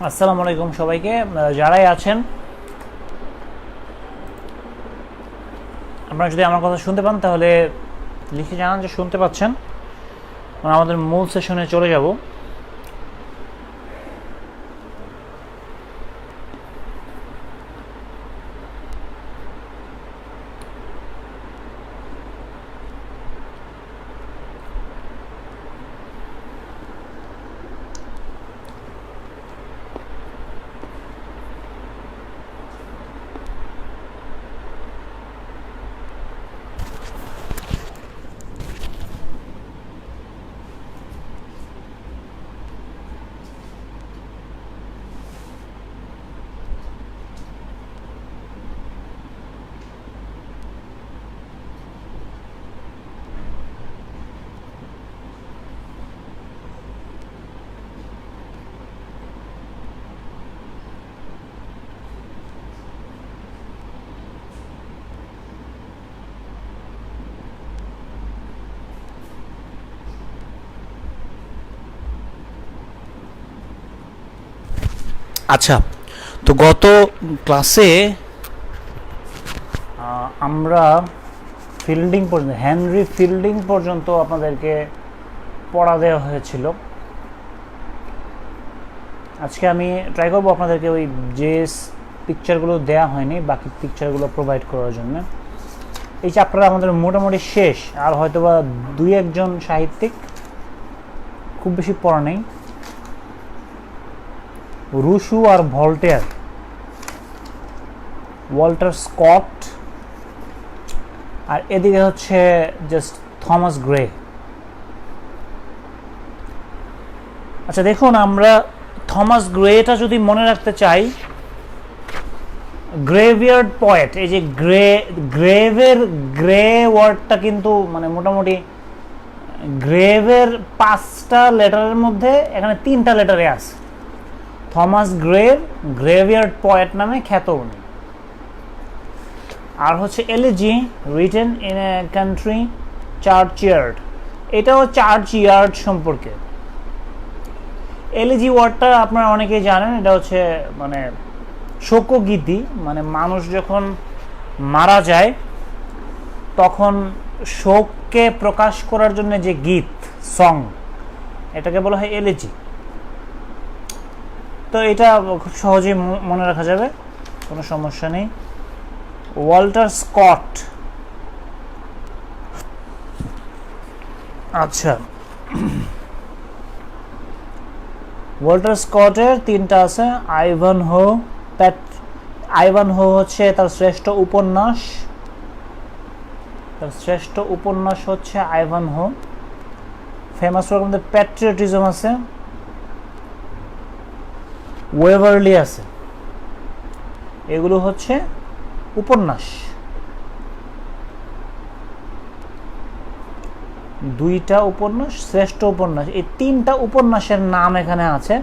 আসসালামু আলাইকুম সবাইকে। যারাই আছেন, আপনারা যদি আমার কথা শুনতে পান তাহলে লিখে জানান যে শুনতে পাচ্ছেন। আমরা আমাদের মূল সেশনে চলে যাব। আচ্ছা, তো গত ক্লাসে আমরা ফিল্ডিং পর্যন্ত, হেনরি ফিল্ডিং পর্যন্ত আপনাদেরকে পড়া দেওয়া হয়েছিল। আজকে আমি ট্রাই করবো আপনাদেরকে ওই যে পিকচারগুলো দেওয়া হয়নি বাকি পিকচারগুলো প্রোভাইড করার জন্য। এই চ্যাপ্টার আমাদের মোটামুটি শেষ, আর হয়তোবা দুই একজন সাহিত্যিক, খুব বেশি পড়া নেই। রুশো আর ভল্টেয়ার, ওয়াল্টার স্কট, আর এদিকে হচ্ছে জাস্ট থমাস গ্রে। আচ্ছা দেখুন, আমরা থমাস গ্রেটা যদি মনে রাখতে চাই, গ্রেভিয়ার্ড পয়েট, এই যে গ্রেভের গ্রে ওয়ার্ডটা কিন্তু মানে মোটামুটি গ্রেভের 5টা লেটারের মধ্যে এখানে 3টা লেটারে আছে। থমাস গ্রের গ্রেভিয়ার্ড পয়েট নামে খ্যাত উনি। আর হচ্ছে elegy, written in a country churchyard, এটাও চার্চইয়ার্ড সম্পর্কে। এলিজি ওয়ার্ডটা আপনারা অনেকেই জানেন, এটা হচ্ছে মানে শোকগীতি, মানে মানুষ যখন মারা যায় তখন শোককে প্রকাশ করার জন্য যে গীত, সং, এটাকে বলা হয় এলিজি। তো এটা খুব সহজেই মনে রাখা যাবে, কোনো সমস্যা নেই। ওয়াল্টার স্কট, আচ্ছা ওয়াল্টার স্কটের 3টা আছে। আইভানহো হচ্ছে তার শ্রেষ্ঠ উপন্যাস হচ্ছে আইভানহো। ফেমাস ওয়ার্কের মধ্যে প্যাট্রিয়টিজম আছে, ওয়েভারলি আছে, এগুলো হচ্ছে উপন্যাস। 2টা উপন্যাস, শ্রেষ্ঠ উপন্যাস, এই 3টা উপন্যাসের নাম এখানে আছে।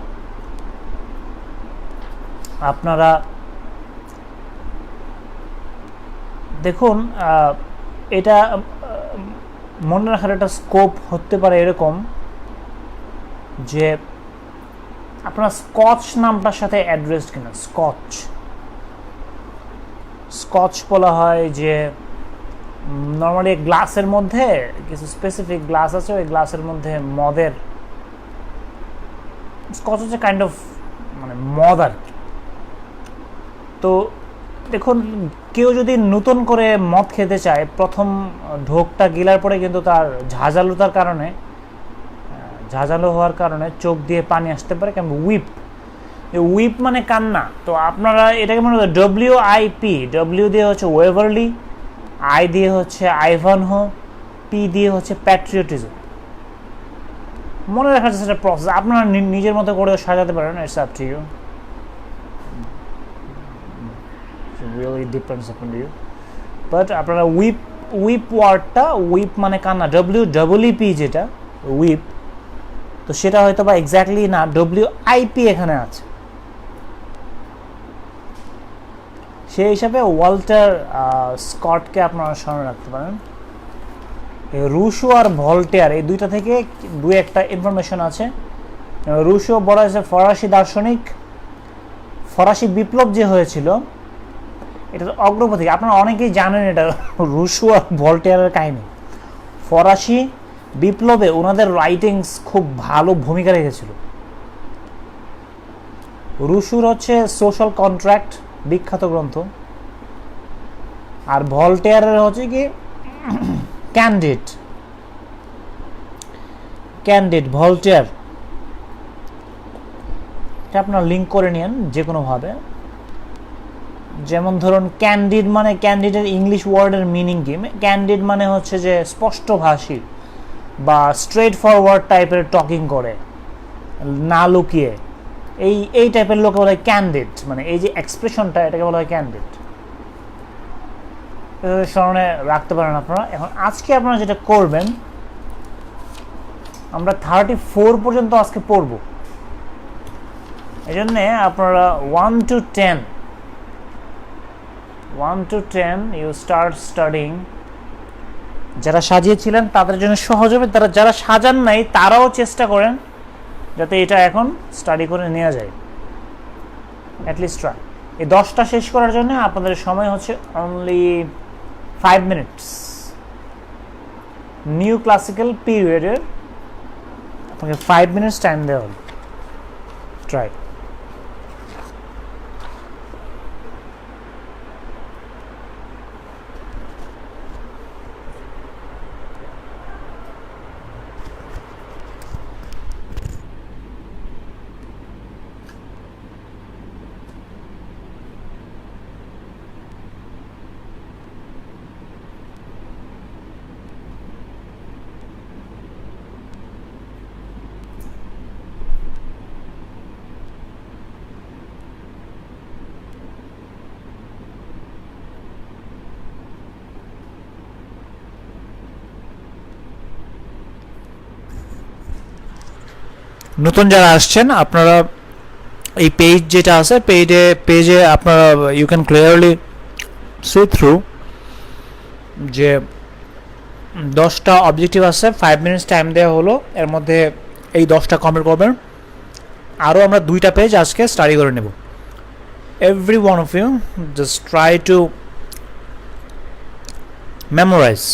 আপনারা দেখুন, এটা মনে রাখার একটা স্কোপ হতে পারে এরকম যে আপনার স্কচ নামটার সাথে অ্যাড্রেস কিনা। স্কচ বলা হয় যে নর্মালি গ্লাসের মধ্যে কিছু স্পেসিফিক গ্লাস আছে, ওই গ্লাসের মধ্যে মদের, স্কচ হচ্ছে কাইন্ড অফ মানে মদ আর কি। তো দেখুন, কেউ যদি নতুন করে মদ খেতে চায়, প্রথম ঢোকটা গিলার পরে কিন্তু তার ঝাঁঝালো হওয়ার কারণে চোখ দিয়ে পানি আসতে পারে, কেন উইপ মানে কান্না। তো আপনারা এটাকে মনে করেন WIP, ডব্লিউ দিয়ে হচ্ছে ওয়েভারলি, আই দিয়ে হচ্ছে আইভানহো, পি দিয়ে হচ্ছে প্যাট্রিয়টিজম। মনে রাখার চেষ্টা প্রসেস, আপনারা নিজের মতো করে সাজাতে পারেন, it's up to you, really depends upon you, but আপনারা উইপ ওয়ার্ডটা, উইপ মানে কান্না, WEEP যেটা উইপ, তো সেটা হয়তো বা এক্স্যাক্টলি না, WIP এখানে আছে। সেই হিসাবে ওয়াল্টার স্কটকে আপনারা স্মরণ রাখতে পারেন। রুশো আর ভল্টেয়ার, এই 2টা থেকে 2-1টা ইনফরমেশন আছে। রুশো বড় হয়েছে ফরাসি দার্শনিক, ফরাসি বিপ্লব যে হয়েছিল এটার অগ্রগতি আপনারা অনেকেই জানেন, এটা রুশো আর ভলটেয়ারের কাহিনী। ফরাসি বিপ্লবে ওনাদের রাইটিংস খুব ভালো ভূমিকা রেখেছিল। রুশোর হচ্ছে সোশ্যাল কন্ট্রাক্ট বিখ্যাত গ্রন্থ, আর ভলটেয়ারের হচ্ছে কি ক্যান্ডিড ভলটেয়ার। এটা আপনার লিঙ্ক করে নিন যে কোনোভাবে। যেমন ধরুন ক্যান্ডিড মানে, ক্যান্ডিডের ইংলিশ ওয়ার্ডের মিনিং কি? ক্যান্ডিড মানে হচ্ছে যে স্পষ্টভাষী বা স্ট্রেট ফরওয়ার্ড টাইপের টকিং করে, না লুকিয়ে, এই টাইপের লোকে বলা হয় ক্যান্ডিড। মানে এই যে এক্সপ্রেশনটা, এটাকে বলা হয় ক্যান্ডিড। স্মরণে রাখতে পারেন আপনারা। এখন আজকে আপনারা যেটা করবেন, আমরা 34 পর্যন্ত আজকে পড়ব। এই জন্যে আপনারা 1 to 10 ইউ স্টার্ট স্টাডিং। যারা সাজিয়েছিলেন তাদের জন্য সহজ হবে, যারা সাজান নাই তারাও চেষ্টা করেন যাতে এটা এখন স্টাডি করে নেওয়া যায়, অ্যাটলিস্ট ট্রাই। এই 10টা শেষ করার জন্য আপনাদের সময় হচ্ছে অনলি 5 মিনিটস। নিউ ক্লাসিক্যাল পিরিয়ডের আপনাকে 5 মিনিটস টাইম দেওয়া হল। ট্রাই। নতুন যারা আসছেন আপনারা এই পেজ যেটা আছে পেজে আপনারা you can clearly see through যে 10টা অবজেক্টিভ আছে, 5 মিনিটস টাইম দেওয়া হলো, এর মধ্যে এই 10টা কমপ্লিট করবেন। আরও আমরা 2টা পেজ আজকে স্টাডি করে নেব। Every one of you just try to memorise.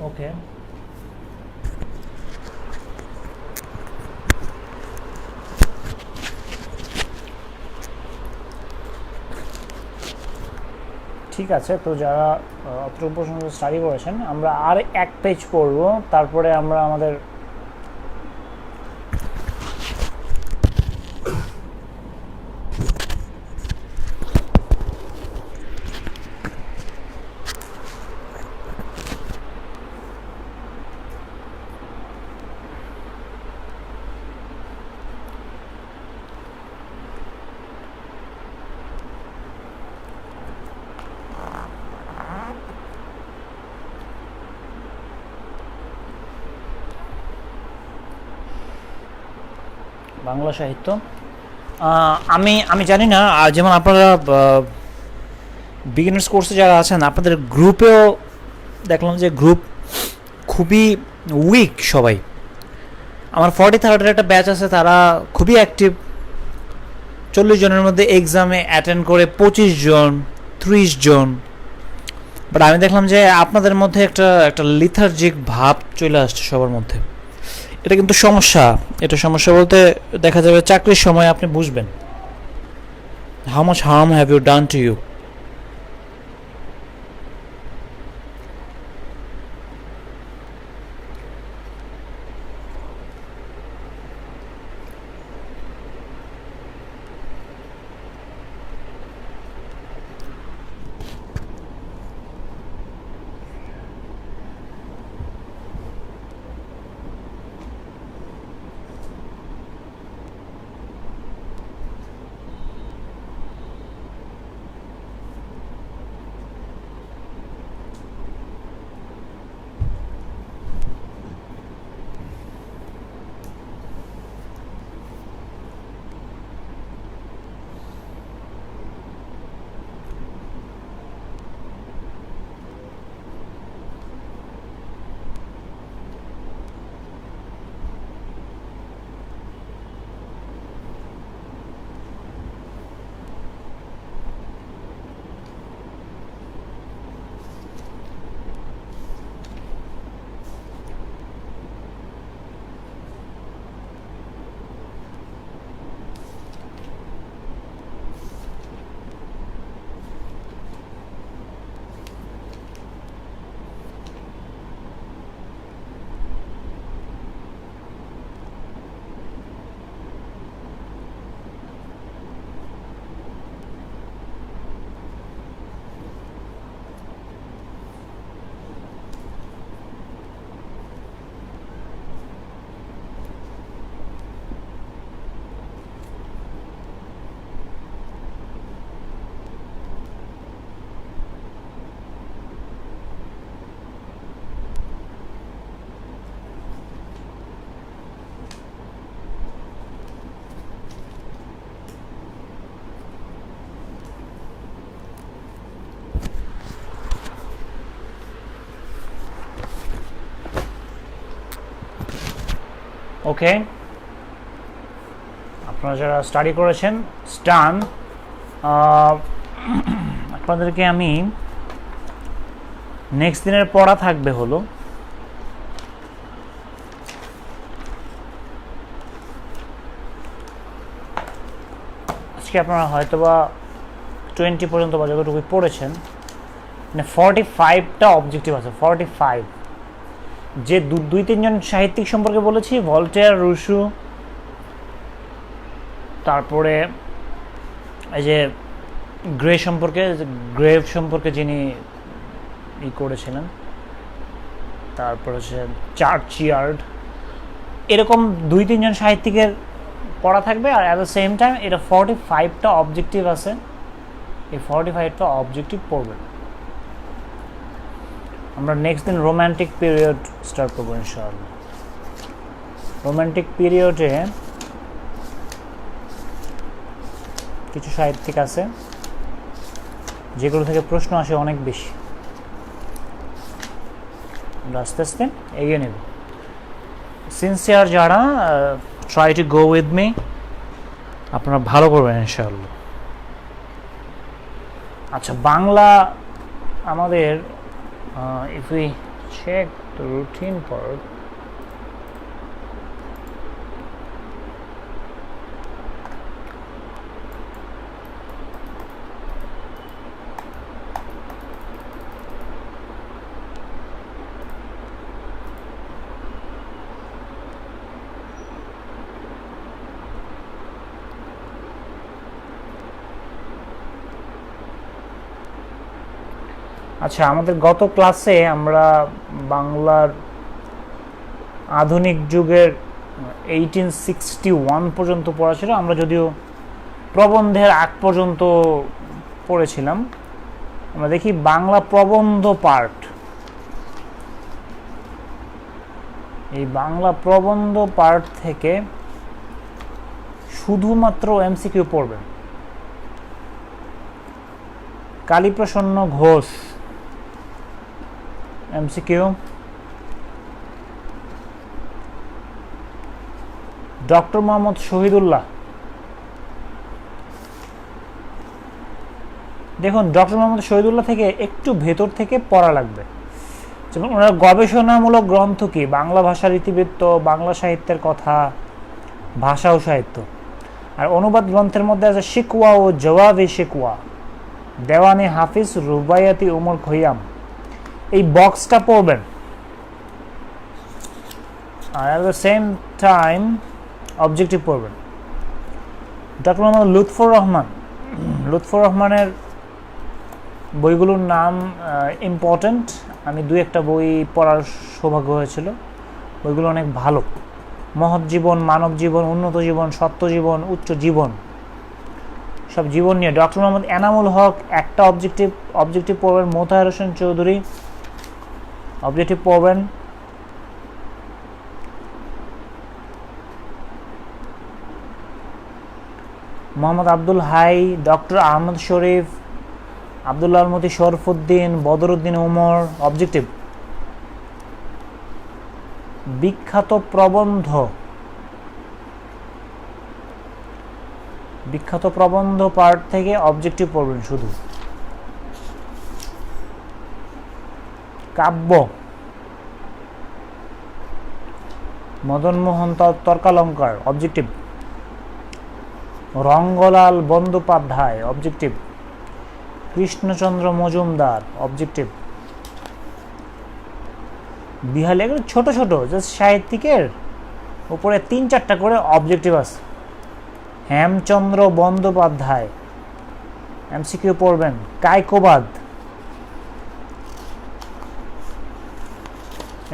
Okay, ঠিক আছে। তো যারা অতটুকু পর্যন্ত স্টাডি করেছেন, আমরা আর এক পেজ পড়ব, তারপরে আমরা আমাদের বাংলা সাহিত্য, আমি আমি জানি না, যেমন আপনারা বিগিনার্স কোর্সে যারা আছেন, আপনাদের গ্রুপেও দেখলাম যে গ্রুপ খুবই উইক সবাই। আমার 43rd একটা ব্যাচ আছে, তারা খুবই অ্যাক্টিভ, 40 জনের মধ্যে এক্সামে অ্যাটেন্ড করে 25 জন 30 জন। বাট আমি দেখলাম যে আপনাদের মধ্যে একটা লিথার্জিক ভাব চলে আসছে সবার মধ্যে। এটা কিন্তু সমস্যা। এটা সমস্যা বলতে দেখা যাবে চাকরির সময় আপনি বুঝবেন how much harm have you done to you. Okay, আপনারা যারা স্টাডি করেছেন স্টান, আপনাদেরকে আমি নেক্সট দিনের পড়া থাকবে হলো আজকে আপনারা হয়তোবা 20 পর্যন্ত বা যতটুকু পড়েছেন, মানে 45টা অবজেক্টিভ আছে। 45 যে 2-3 জন সাহিত্যিক সম্পর্কে বলেছি, ভলটেয়ার, রুশো, তারপরে এই যে গ্রেভ সম্পর্কে যিনি ই করেছিলেন, তারপর হচ্ছে চার্চিয়ার্ড, এরকম 2-3 জন সাহিত্যিকের পড়া থাকবে। আর অ্যাট দ্য সেম টাইম এটা 45টা অবজেক্টিভ আছে, এই 45টা অবজেক্টিভ পড়বেন। আমরা নেক্সট দিন রোম্যান্টিক পিরিয়ড স্টার্ট করবো ইনশাআল্লাহ। রোম্যান্টিক পিরিয়ডে কিছু সাহিত্যিক আছে যেগুলো থেকে প্রশ্ন আসে অনেক বেশি, আমরা আস্তে আস্তে এগিয়ে নেব। সিনসিয়ার যারা, try to go with me, আপনারা ভালো করবেন ইনশাআল্লাহ। আচ্ছা, বাংলা আমাদের if we check the routine part. আচ্ছা, আমাদের গত ক্লাসে আমরা বাংলার আধুনিক যুগের 1861 পর্যন্ত পড়া ছিল। আমরা যদিও প্রবন্ধের আগ পর্যন্ত পড়েছিলাম। আমরা দেখি বাংলা প্রবন্ধ পার্ট। এই বাংলা প্রবন্ধ পার্ট থেকে শুধুমাত্র এমসিকিউ পড়বেন। Kaliprasanna Ghosh MCQ, doctor Mohammad Shahidullah. দেখুন, ডক্টর মোহাম্মদ শহীদুল্লাহ থেকে একটু ভেতর থেকে পড়া লাগবে। যেমন ওনার গবেষণামূলক গ্রন্থ কি? বাংলা ভাষার ইতিবৃত্ত, বাংলা সাহিত্যের কথা, ভাষা ও সাহিত্য। আর অনুবাদ গ্রন্থের মধ্যে আছে শিকওয়া ও জওয়াবে শিকওয়া, দেওয়ানি হাফিজ, রুবাইয়াতি উমর খৈয়াম। এই বক্সটা পড়বেন। আর at the same time objective পড়বেন। ডক্টর মোহাম্মদ লুৎফর রহমান, লুৎফর রহমানের বইগুলোর নাম ইম্পর্ট্যান্ট। আমি দুই একটা বই পড়ার সৌভাগ্য হয়েছিল। বইগুলো অনেক ভালো। মহৎ জীবন, মানব জীবন, উন্নত জীবন, সত্য জীবন, উচ্চ জীবন, সব জীবন নিয়ে। ডক্টর মোহাম্মদ এনামুল হক একটা অবজেক্টিভ পড়বেন। মোতাহার হোসেন চৌধুরী অবজেক্টিভ পড়বেন। Mohammad Abdul Hai, doctor Ahmad Sharif, Abdullah Almuti Sharfuddin, Badruddin Umar objective. বিখ্যাত প্রবন্ধ, বিখ্যাত প্রবন্ধ পার্ট থেকে অবজেক্টিভ পড়বেন শুধু। কাব্য, Madanmohan Tarkalankar objective. Rangalal Bandyopadhyay objective. Krishnachandra Majumdar objective. বিহালি, এগুলো ছোট ছোট জাস্ট সাহিত্যিকের উপরে 3-4টা করে অবজেক্টিভ আছে। হেমচন্দ্র বন্দ্যোপাধ্যায় এমসিকিউ পড়বেন। কায়কোবাদ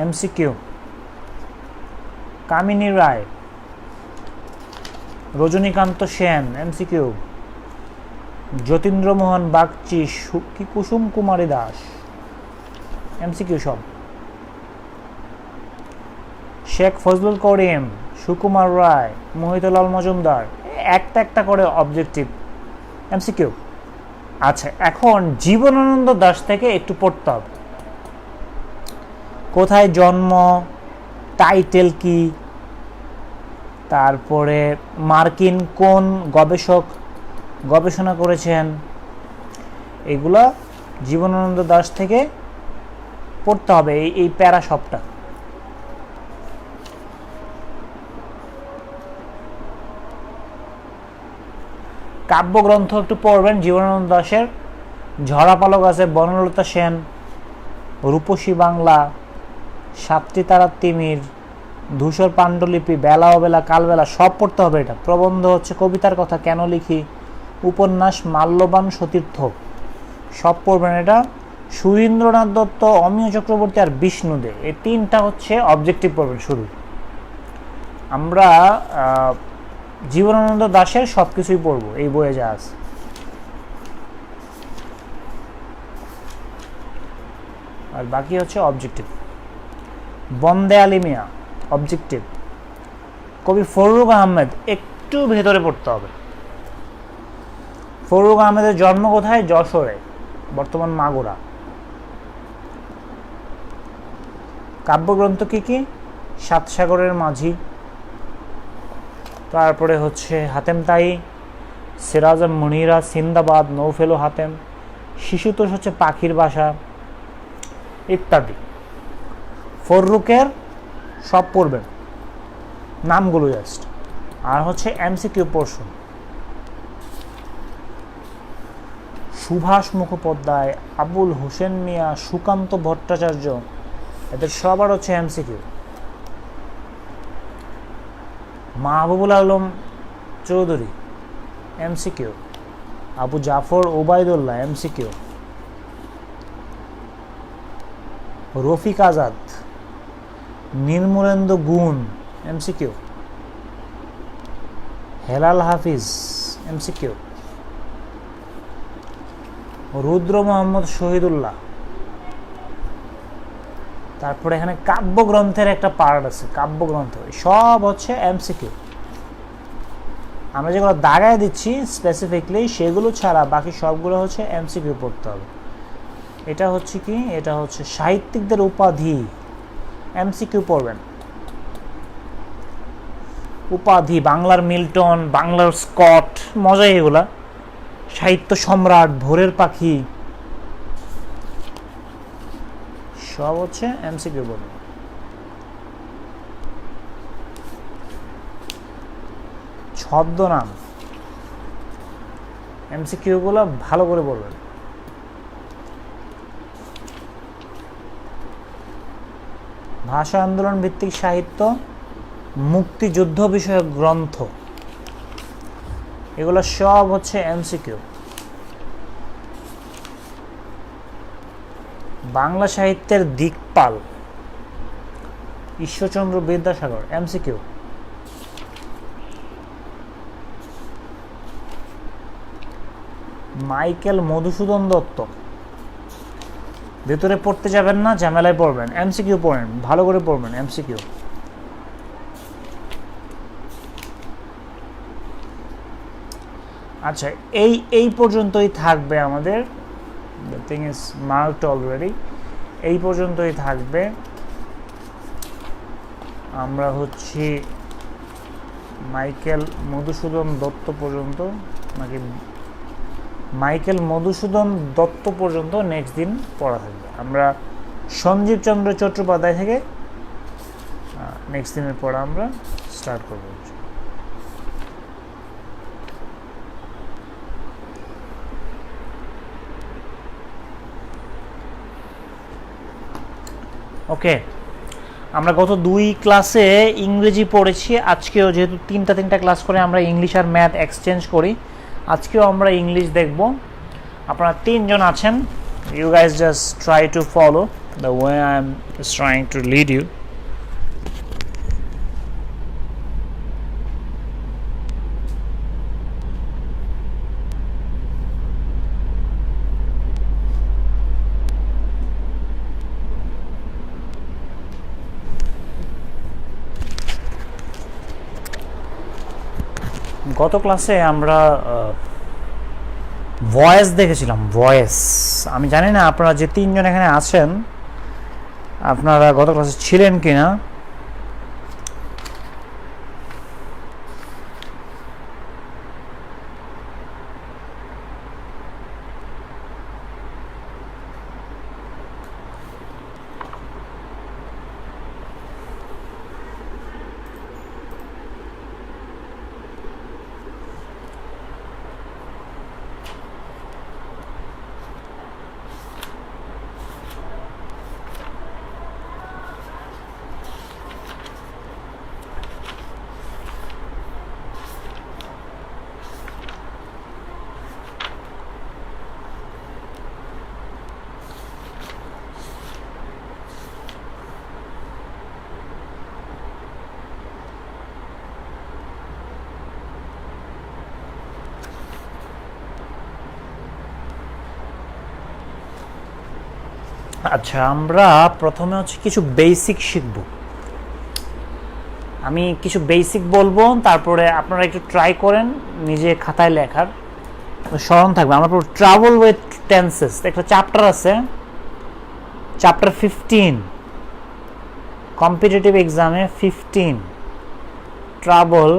এমসিকিউ। কামিনী রায়, রজনীকান্ত সেন এমসিকিউ। যতীন্দ্রমোহন বাগচি, কুসুম কুমারী দাস এমসিকিউ সব। শেখ ফজলুল করিম, সুকুমার রায়, মোহিতলাল মজুমদার, একটা করে অবজেক্টিভ এমসিকিউ। আচ্ছা, এখন জীবনানন্দ দাশ থেকে একটু পড়তে হবে। কোথায় জন্ম, টাইটেল কি, তারপরে মার্কিন কোন গবেষক গবেষণা করেছেন, এগুলা জীবনানন্দ দাশ থেকে পড়তে হবে। এই প্যারা সবটা। কাব্যগ্রন্থ একটু পড়বেন জীবনানন্দ দাশের। ঝরাপালক আছে, বনলতা সেন, রূপসী বাংলা, সাতটি তারা তিমির, ধূসর পাণ্ডুলিপি, বেলা অবেলা কালবেলা, সব পড়তে হবে এটা। প্রবন্ধ হচ্ছে কবিতার কথা, কেন লিখি, উপন্যাস মাল্যবান সতীর্থ, সব পড়বেন এটা। সুরেন্দ্রনাথ দত্ত, অমিয় চক্রবর্তী আর বিষ্ণু দে, এই 3টা হচ্ছে অবজেক্টিভ পড়বেন শুরু। আমরা জীবনানন্দ দাশের সব কিছুই পড়বো এই বইয়ে যা আছে। আর বাকি হচ্ছে অবজেক্টিভ। বন্দে আলী মিয়া অবজেক্টিভ। কবি ফররুখ আহমেদ একটু ভেতরে পড়তে হবে। ফররুখ আহমেদের জন্ম কোথায়? যশোরে, বর্তমান মাগুরা। কাব্যগ্রন্থ কি কি? সাতসাগরের মাঝি, তারপরে হচ্ছে হাতেম তাই, সিরাজ মুনিরা, সিন্দাবাদ, নৌফেলো হাতেম, শিশুতোষ হচ্ছে পাখির বাসা ইত্যাদি। ফররুকের সব পড়বেন, নামগুলো জাস্ট। আর হচ্ছে এমসিকিউ পোর্শন, সুভাষ মুখোপাধ্যায়, আবুল হোসেন মিয়া, সুকান্ত ভট্টাচার্য, এদের সবার হচ্ছে MCQ. Mahbubul Alam Chowdhury MCQ, Abu Zafar Obaidullah MCQ, Rafiq Azad, Nirmalendu Goon MCQ, Helal Hafiz MCQ, Rudra Mohammad Shahidullah. তারপরে এখানে কাব্যগ্রন্থের একটা পার্ট আছে, কাব্যগ্রন্থ, সব হচ্ছে এমসিকিউ। আমরা যেগুলো দাগায় দিচ্ছি স্পেসিফিকলি সেগুলো ছাড়া বাকি সবগুলো হচ্ছে এমসিকিউ পড়তে হবে। এটা হচ্ছে কি, এটা হচ্ছে সাহিত্যিকদের উপাধি, এমসিকিউ পড়বেন। উপাধি, বাংলার মিল্টন, বাংলার স্কট, মজা এগুলা। সাহিত্য সম্রাট, ভোরের পাখি, সব হচ্ছে এমসিকিউ পড়বেন। ছদ্মনাম, এমসিকিউ গুলো ভালো করে পড়বেন। ভাষা আন্দোলন ভিত্তিক সাহিত্য, মুক্তিযুদ্ধ বিষয়ক গ্রন্থ, এগুলো সব হচ্ছে এমসিকিউ। বাংলা সাহিত্যের দিকপাল, ঈশ্বরচন্দ্র বিদ্যাসাগর এমসিকিউ। মাইকেল মধুসূদন দত্ত, ভেতরে পড়তে যাবেন না, ঝামেলায় পড়বেন, এমসিকিউ পড়েন, ভালো করে পড়বেন এমসিকিউ। আচ্ছা, এই পর্যন্তই থাকবে আমাদের, the thing is marked already, এই পর্যন্তই থাকবে। আমরা হচ্ছে মাইকেল মধুসূদন দত্ত পর্যন্ত, নাকি মাইকেল মধুসূদন দত্ত পর্যন্ত নেক্সট দিন পড়া থাকবে। আমরা সঞ্জীব চন্দ্র চট্টোপাধ্যায় থেকে নেক্সট দিনের পড়া আমরা স্টার্ট করব। ওকে, আমরা গত 2 ক্লাসে ইংরেজি পড়েছি, আজকেও যেহেতু তিনটা ক্লাস করে আমরা ইংলিশ আর ম্যাথ এক্সচেঞ্জ করি, আজকেও আমরা ইংলিশ দেখব। আপনারা 3 জন আছেন, you guys just try to follow the way I am trying to lead you. গত ক্লাসে আমরা ভয়েস দেখেছিলাম, ভয়েস। আমি জানি না আপনারা যে 3 জন এখানে আছেন আপনারা গত ক্লাসে ছিলেন কিনা। আচ্ছা, আমরা প্রথমে হচ্ছে কিছু বেসিক শিখব। আমি কিছু বেসিক বলবো, তারপরে আপনারা একটু ট্রাই করেন নিজে খাতায় লেখার, স্মরণ থাকবে। আমরা ট্রাভেল উইথ টেন্সেস একটা চ্যাপ্টার আছে, চ্যাপ্টার 15, কম্পিটিটিভ এক্সামে 15, ট্রাভেল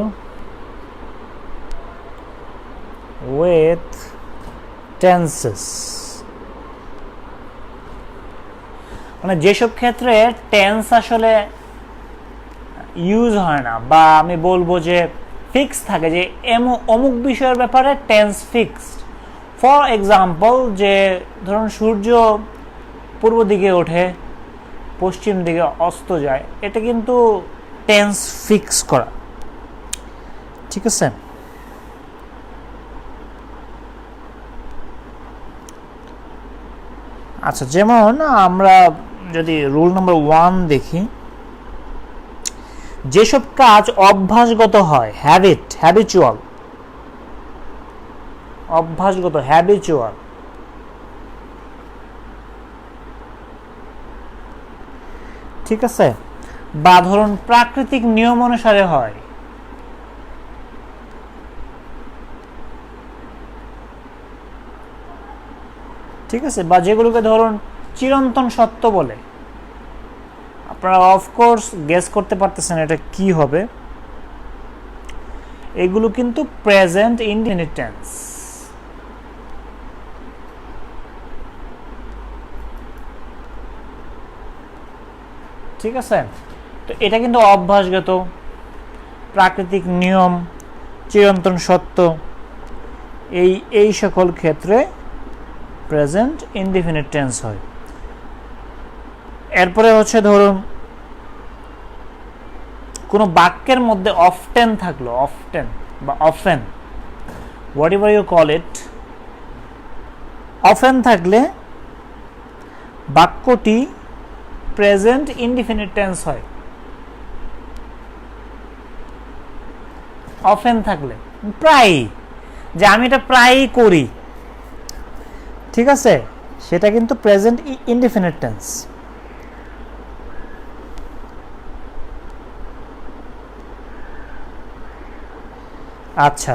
উইথ টেন্সেস। মানে যেসব ক্ষেত্রে টেন্স আসলে ইউজ হয় না, বা আমি বলবো যে ফিক্স থাকে, যে অমুক বিষয়ের ব্যাপারে টেন্স ফিক্সড। ফর এক্সাম্পল, যে ধরুন সূর্য পূর্ব দিকে ওঠে, পশ্চিম দিকে অস্ত যায়, এটা কিন্তু টেন্স ফিক্স করা, ঠিক আছে? আচ্ছা, যেমন আমরা যদি রুল নাম্বার 1 দেখি, যেসব কাজ অভ্যাসগত হয়, হ্যাবিচুয়াল, অভ্যাসগত, হ্যাবিচুয়াল, ঠিক আছে, বা ধরুন প্রাকৃতিক নিয়ম অনুসারে হয়, ঠিক আছে, বা যেগুলোকে ধরুন চিরন্তন সত্য বলে, আপনারা অফকোর্স গেস করতে পারতেছেন এটা কি হবে, এগুলো কিন্তু প্রেজেন্ট ইনডিফিনিট টেন্স। ঠিক আছে, তো এটা কিন্তু অভ্যাসগত, প্রাকৃতিক নিয়ম, চিরন্তন সত্য, এই সকল ক্ষেত্রে প্রেজেন্ট ইনডিফিনিট টেন্স হয়। এরপরে হচ্ছে ধরুন কোনো বাক্যের মধ্যে অফটেন থাকলো, অফটেন বা often, whatever you call it, often থাকলে বাক্যটি প্রেজেন্ট ইনডিফিনিট টেন্স হয়। অফেন থাকলে প্রায়, যে আমি এটা প্রায়ই করি, ঠিক আছে, সেটা কিন্তু প্রেজেন্ট ইনডিফিনিট টেন্স। আচ্ছা,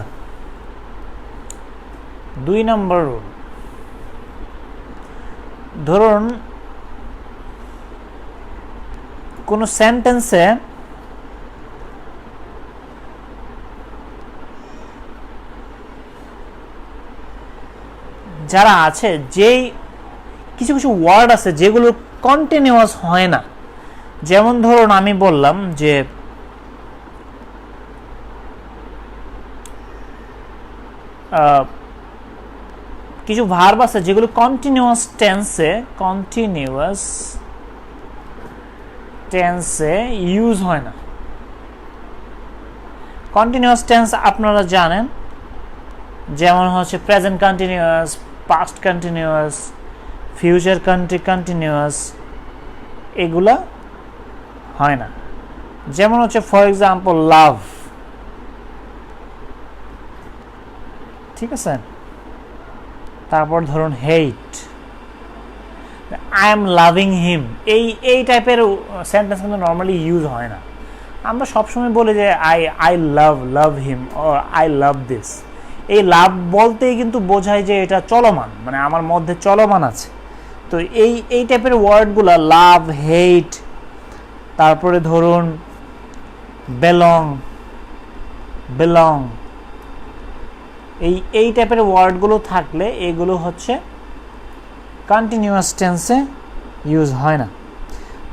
2 নম্বর রুল, ধরুন কোন সেন্টেন্সে যারা আছে, যেই কিছু কিছু ওয়ার্ড আছে যেগুলো কন্টিনিউয়াস হয় না, যেমন ধরুন আমি বললাম যে কিছু ভার্ব আছে যেগুলো কন্টিনিউয়াস টেন্সে ইউজ হয় না। কন্টিনিউয়াস টেন্স আপনারা জানেন, যেমন হচ্ছে present continuous, past continuous, future continuous, এগুলা হয় না। যেমন হচ্ছে ফর এক্সাম্পল লাভ, ঠিক আছে, তারপর ধরুন হেট, আই এম লাভিং হিম, এই টাইপের সেন্টেন্স কিন্তু নর্মালি ইউজ হয় না। আমরা সবসময় বলি যে I love him, or I love this. এই লাভ বলতেই কিন্তু বোঝায় যে এটা চলমান, মানে আমার মধ্যে চলমান আছে। তো এই টাইপের ওয়ার্ডগুলো লাভ, হেট, তারপরে ধরুন belong, এই টাইপের ওয়ার্ডগুলো থাকলে এগুলো হচ্ছে কন্টিনিউয়াস টেন্সে ইউজ হয় না।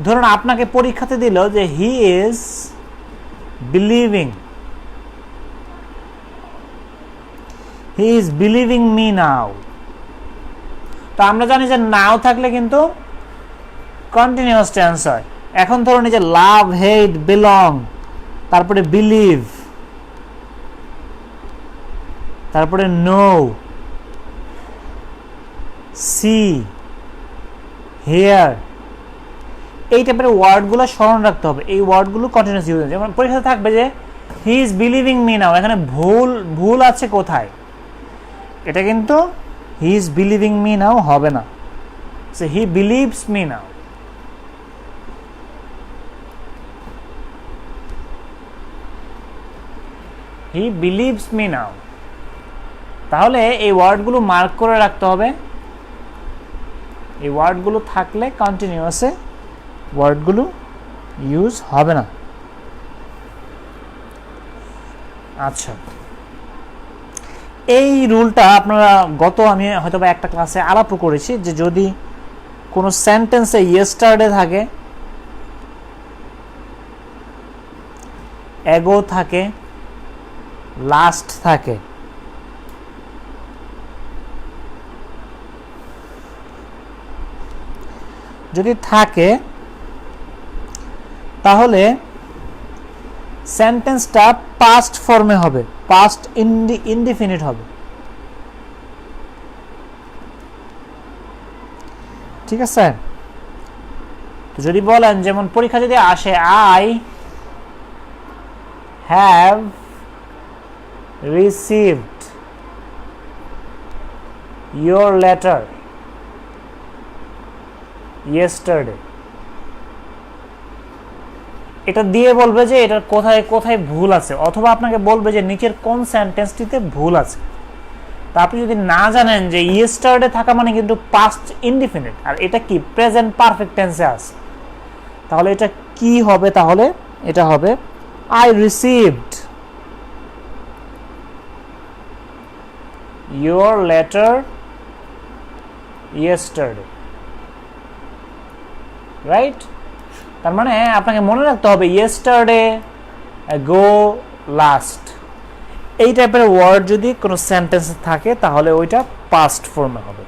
ধরুন আপনাকে পরীক্ষাতে দিল যে he is believing me now, তো আমরা জানি যে নাও থাকলে কিন্তু কন্টিনিউয়াস টেন্স হয়। এখন ধরুন এই যে লাভ, হেট, বিলং, তারপরে বিলিভ, তারপরে নো, সি, হেয়ার, এই টাইপের ওয়ার্ডগুলো স্মরণ রাখতে হবে। এই ওয়ার্ডগুলো কন্টিনিউয়াস ইউজ হয়। যেমন পরীক্ষাতে থাকবে যে he is believing me now, এখানে ভুল আছে কোথায়? এটা কিন্তু he is believing me now হবে না, so he believes me now. He believes me now. তাহলে এই ওয়ার্ডগুলো মার্ক করে রাখতে হবে। এই ওয়ার্ডগুলো থাকলে কন্টিনিউয়াসে ওয়ার্ডগুলো ইউজ হবে না। আচ্ছা, এই রুলটা আপনারা আমি হয়তো বা একটা ক্লাসে আলাপও করেছি, যে যদি কোনো সেন্টেন্সে ইয়েস্টারডে থাকে, এগো থাকে, লাস্ট থাকে। যদি থাকে তাহলে সেন্টেন্সটা পাস্ট ফর্মে হবে, পাস্ট ইনডিফিনিট হবে। ঠিক আছে? তো যদি বলেন, যেমন পরীক্ষা যদি আসে, I have received your letter yesterday, এটা দিয়ে বলবে যে এটার কোথায় কোথায় ভুল আছে, অথবা আপনাকে বলবে যে নিচের কোন সেন্টেন্সটিতে ভুল আছে। তা আপনি যদি না জানেন যে ইয়েস্টারডে থাকা মানে কিন্তু পাস্ট ইনডিফিনিট, আর এটা কি প্রেজেন্ট পারফেক্ট টেন্সে আছে, তাহলে এটা কি হবে? তাহলে এটা হবে I received your letter yesterday, right? তার মানে আপনাকে মনে রাখতে হবে yesterday, ago, last, এই টাইপের ওয়ার্ড যদি কোনো সেন্টেন্সে থাকে তাহলে ওইটা পাস্ট ফর্মে হবে।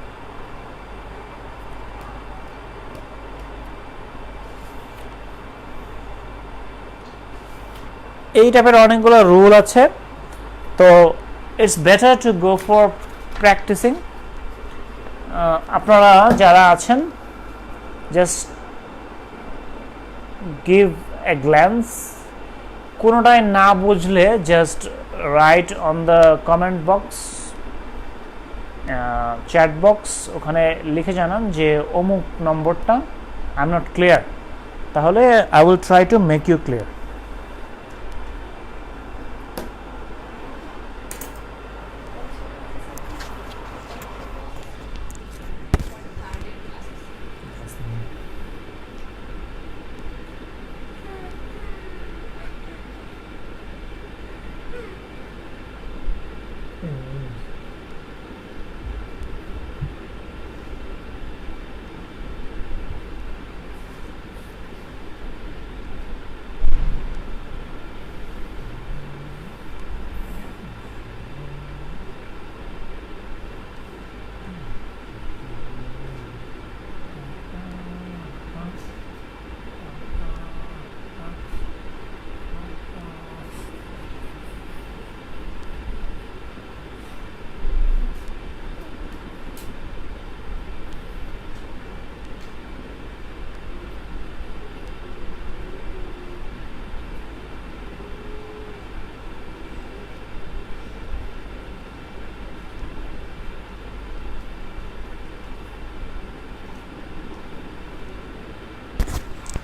এই টাইপের অনেকগুলো রুল আছে, তো it's better to go for practicing. আপনারা যারা আছেন জাস্ট গিভ এ গ্ল্যান্স, কোনোটাই না বুঝলে just right on the comment box, chat box, ওখানে লিখে জানান যে অমুক নম্বরটা আই এম নট ক্লিয়ার, তাহলে I will try to make you clear.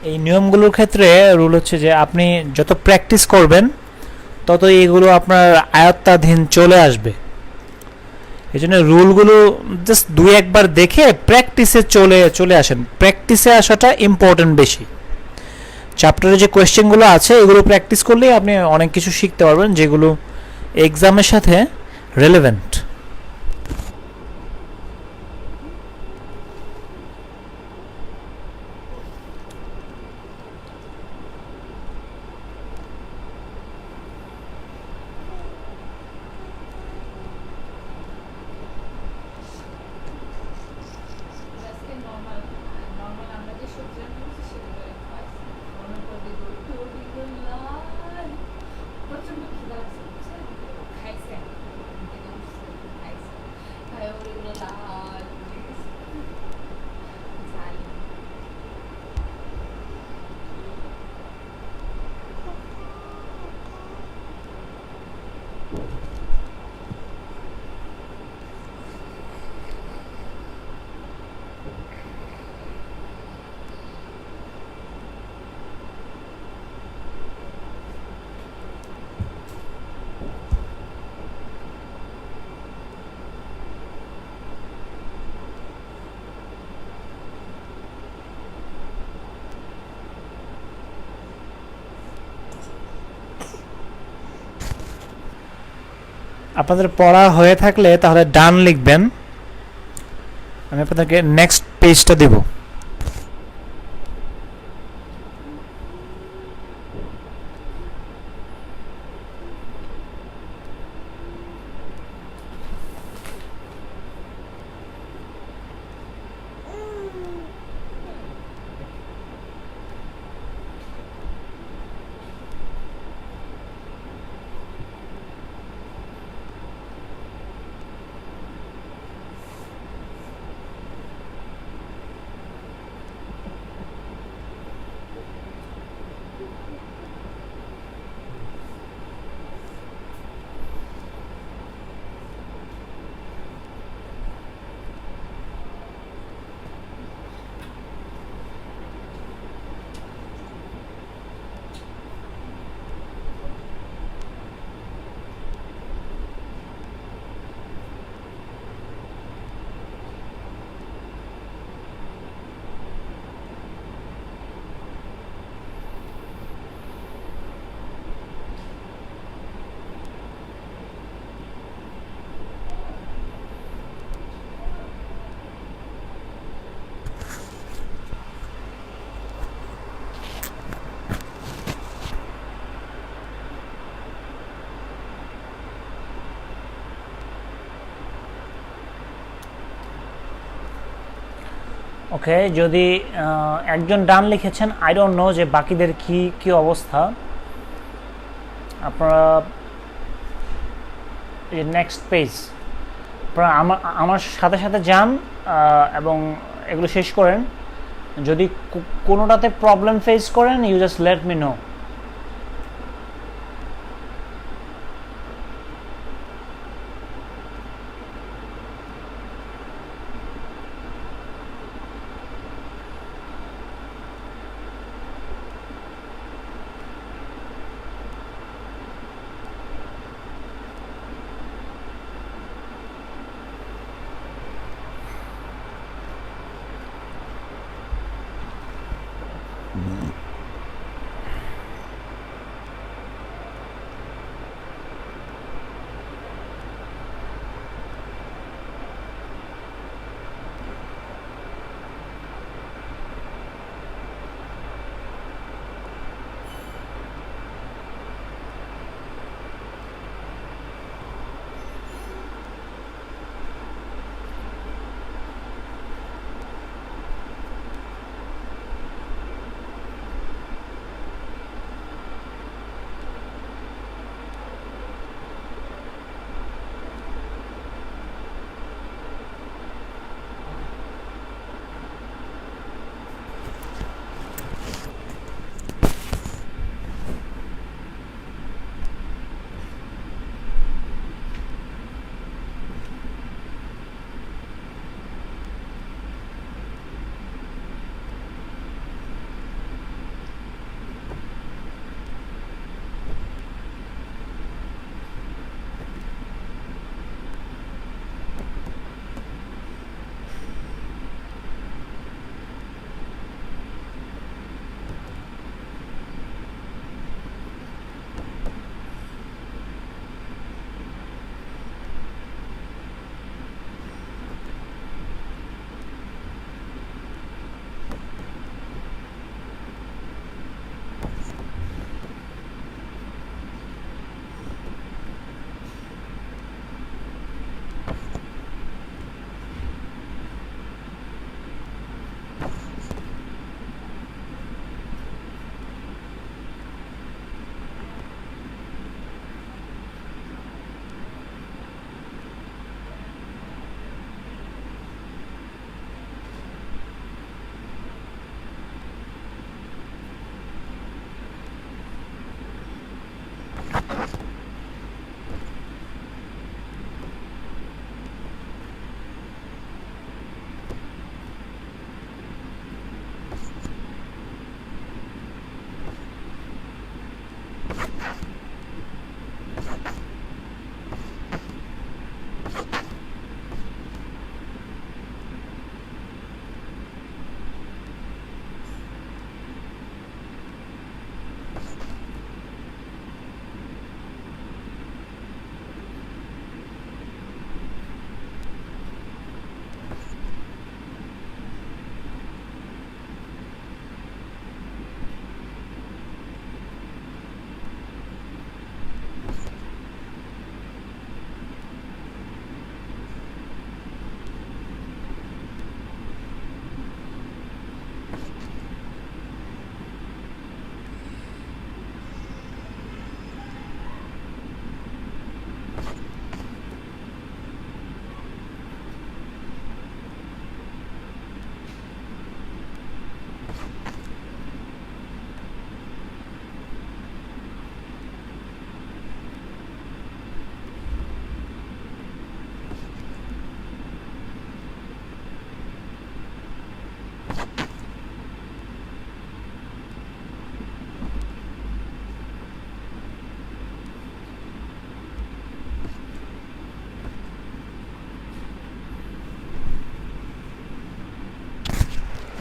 এই নিয়মগুলোর ক্ষেত্রে রুল হচ্ছে যে আপনি যত প্র্যাকটিস করবেন তত এগুলো আপনার আয়ত্তাধীন চলে আসবে। এই জন্য রুলগুলো জাস্ট দুই একবার দেখে প্র্যাকটিসে চলে আসেন। প্র্যাকটিসে আসাটা ইম্পর্টেন্ট বেশি। চ্যাপ্টারে যে কোয়েশ্চেনগুলো আছে এগুলো প্র্যাকটিস করলেই আপনি অনেক কিছু শিখতে পারবেন যেগুলো এক্সামের সাথে রেলেভেন্ট। আপনাদের পড়া হয়ে থাকলে তাহলে ডান লিখবেন, আমি আপনাদেরকে নেক্সট পেজটা দেব। ওকে, যদি একজন ডান লিখেছেন, আই ডোন্ট নো যে বাকিদের কি অবস্থা। আপনারা এই নেক্সট পেজ, আপনারা আমার সাথে সাথে যান এবং এগুলো শেষ করেন। যদি কোনোটাতে প্রবলেম ফেস করেন, you just let me know.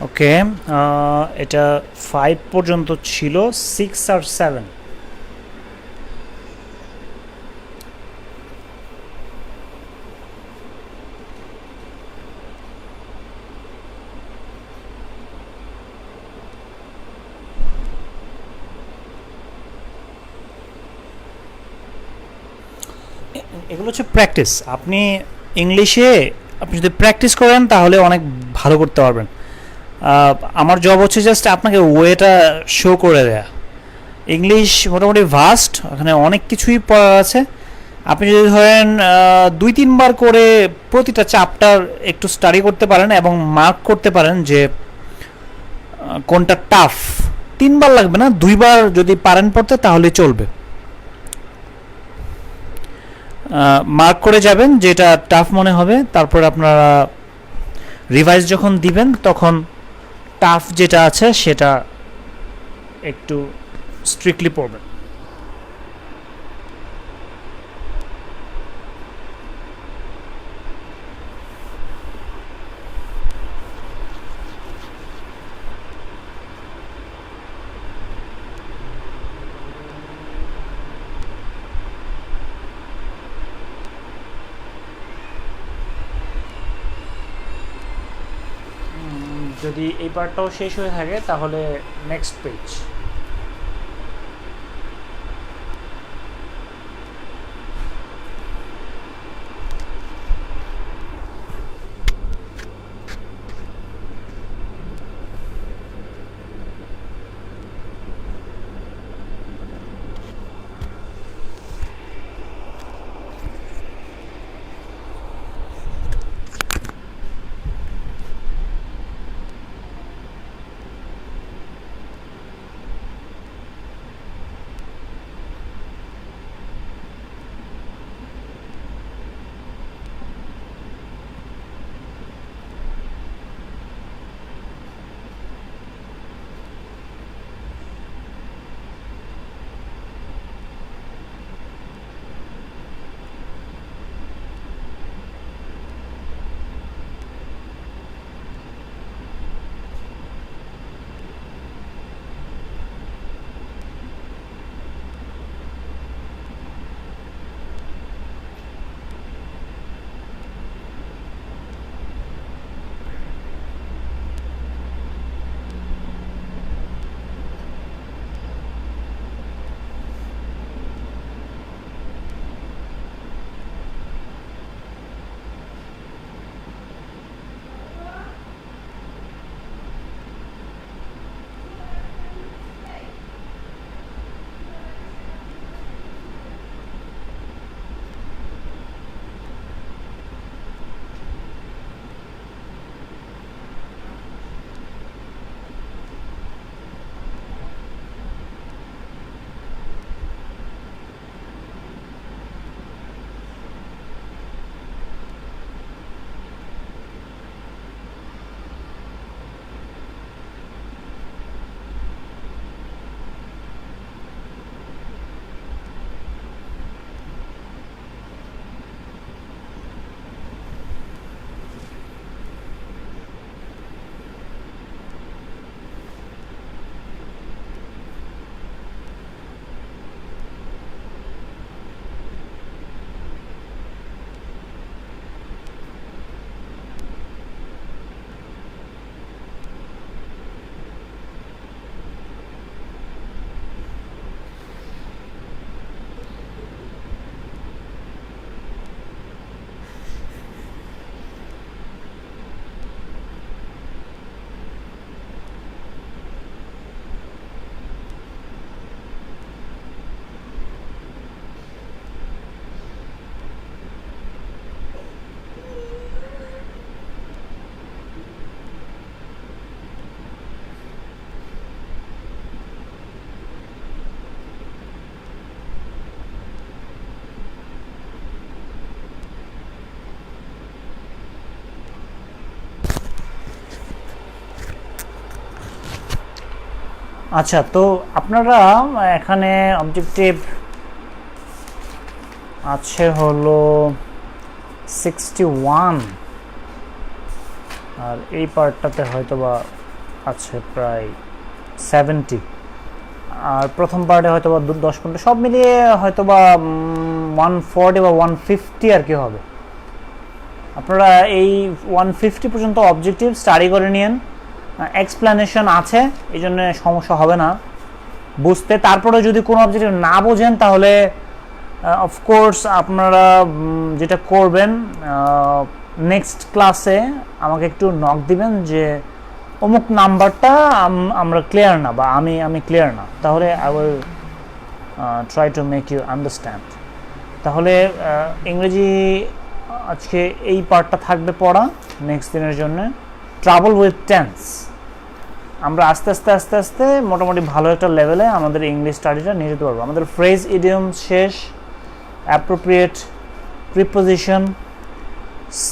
Okay, এটা 5 পর্যন্ত ছিল, 6 আর 7। এগুলো হচ্ছে প্র্যাকটিস। আপনি ইংলিশে আপনি যদি প্র্যাকটিস করেন তাহলে অনেক ভালো করতে পারবেন। আমার জব হচ্ছে জাস্ট আপনাকে ওয়েটা শো করে দেয়া। ইংলিশ মোটামুটি ভাস্ট, এখানে অনেক কিছুই পড়া আছে। আপনি যদি ধরেন 2-3 বার করে প্রতিটা চ্যাপ্টার একটু স্টাডি করতে পারেন এবং মার্ক করতে পারেন যে কোনটা টাফ, 3 বার লাগবে না, 2 বার যদি পারেন পড়তে তাহলে চলবে। মার্ক করে যাবেন যেটা টাফ মনে হবে, তারপর আপনারা রিভাইজ যখন দিবেন তখন টাফ যেটা আছে সেটা একটু স্ট্রিক্টলি পড়বেন। যদি এই পার্টটাও শেষ হয়ে থাকে তাহলে নেক্সট পেজ। আচ্ছা, তো আপনারা এখানে অবজেক্টিভ আছে হলো 61, আর এই পার্টটাতে হয়তো বা আছে প্রায় 70, আর প্রথম পার্টে হয়তো বা 10-15, সব মিলিয়ে হয়তো বা 140 বা 150 আর কি হবে। আপনারা এই 150 পর্যন্ত অবজেক্টিভ স্টাডি করে নিন, এক্সপ্লেনেশন আছে, এই জন্য সমস্যা হবে না বুঝতে। তারপরে যদি কোনো অবজেক্টিভ না বোঝেন তাহলে অফকোর্স আপনারা যেটা করবেন, নেক্সট ক্লাসে আমাকে একটু নক দিবেন যে অমুক নাম্বারটা আমরা ক্লিয়ার না, বা আমি ক্লিয়ার না, তাহলে I will try to make you understand. তাহলে ইংরেজি আজকে এই পার্টটা থাকবে পড়া নেক্সট দিনের জন্য। ট্রাভেল উইথ টেন্স, আমরা আস্তে আস্তে আস্তে আস্তে মোটামুটি ভালো একটা লেভেলে আমাদের ইংলিশ স্টাডিটা নিয়ে যেতে পারবো। আমাদের ফ্রেজ ইডিয়ম শেষ, অ্যাপ্রোপ্রিয়েট প্রিপোজিশন,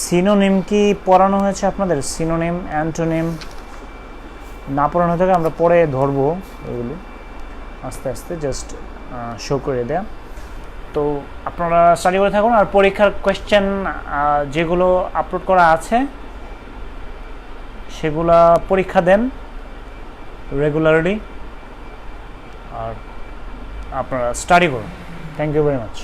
সিনোনিম কি পড়ানো হয়েছে আপনাদের? সিনোনিম, অ্যান্টোনিম না পড়ানো থেকে আমরা পরে ধরবো এগুলি আস্তে আস্তে, জাস্ট শো করে দেয়া। তো আপনারা স্টাডি করে থাকুন, আর পরীক্ষার কোয়েশ্চেন যেগুলো আপলোড করা আছে সেগুলা পরীক্ষা দেন রেগুলারলি, আর আপনারা স্টাডি করুন। Thank you very much.